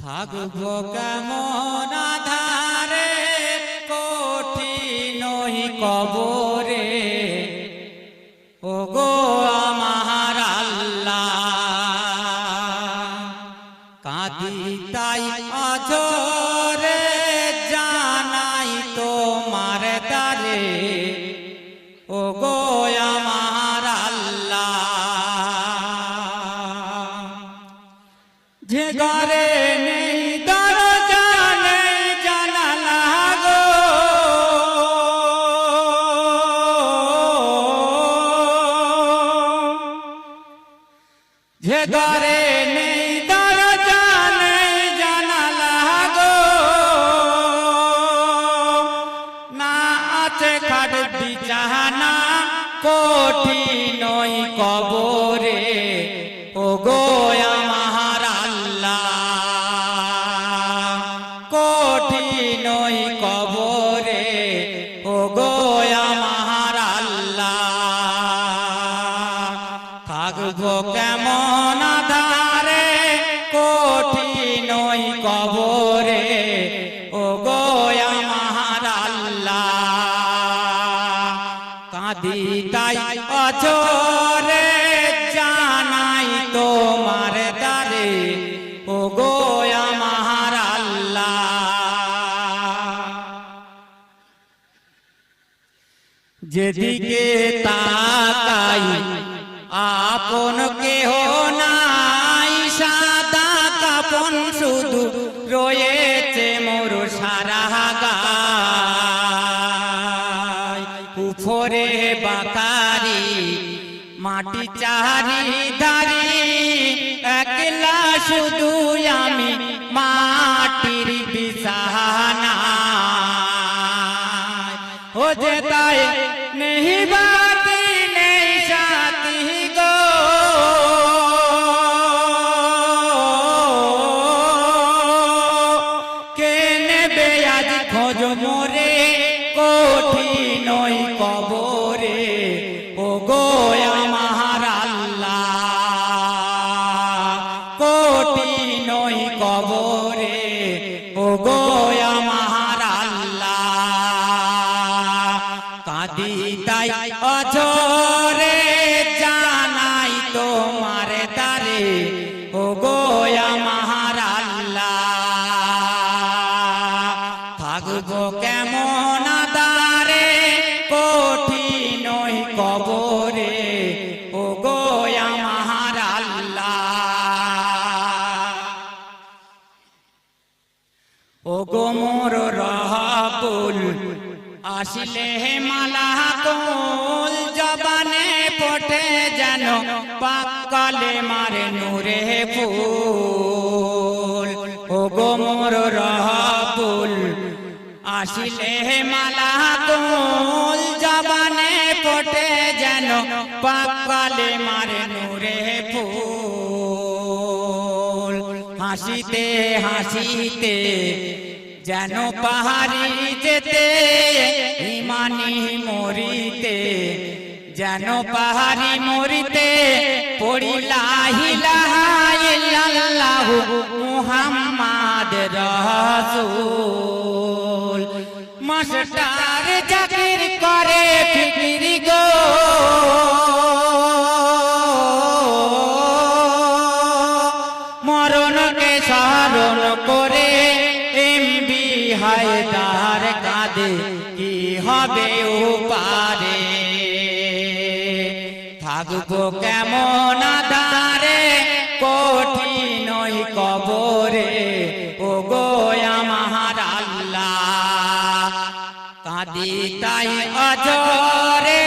থাকবো কেমন আধারে কঠিন কবরে, ওগো আমার আল্লাহ। কাঁদি তাই অঝরে জানাই তোমার দ্বারে, ওগো আমার আল্লাহ। যে ঘরে নেই দরজা নেই জানালা গো, যে ঘরে নেই দরজা নেই জানালা গো, না আছে খাট বিছানা কঠিন কবরে, ওগো আমার আল্লাহ। কঠিন কবরে, ওগো আমার আল্লাহ। থাকবো কেমন আধারে কঠিন কবরে, ওগো আমার আল্লাহ। কাঁদি তাই অঝরে জানাই তোমার দ্বারে, ওগো আমার আল্লাহ। যেদিকে তাকাই আপন কেহ নাই, সাদা কাপন শুধু রয়েছে মোর সারা গায়। উপরে বাকারি মাটি চারি ধারি, একলা শুধু আমি মাটির বিছানা। ও যে তাই নেই বাতি নেই সাথী গো, কে নেবে আজ খোঁজ মোরে কঠিন কবরে, ওগো আমার আল্লাহ। কঠিন কবরে, ওগো আমার আল্লাহ। কাঁদি তাই অঝরে জানাই তোমার দ্বারে, ওগো আমার আল্লাহ। থাকবো কেমন আধারে কঠিন কবরে, ওগো আমার আল্লাহ। ওগো মোর রহাবুল আসিলে মালা কুল, জবানে পটে যেন পাকালে মারে নূরে ফুল। ওগো মোর রহাবুল আসিলে মালা কুল, জবানে পটে যেন পাকালে মারে নূরে ফুল। হাসিতে হাসিতে যেন পাহাড়ি যেতে, ইমানি মরিতে যেন পাহাড়ি মরিতে, পড়ি লা ইলাহা ইল্লাল্লাহু মুহাম্মাদ রাসূল। মাস্টার জাকির করে ফিকির গো, মরণকে স্মরণ করে এমবি হায়দার কাঁদে, কি হবে উপারে। থাকবো কেমন আধারে কঠিন কবরে, ওগো আমার আল্লাহ। কাঁদি তাই অঝরে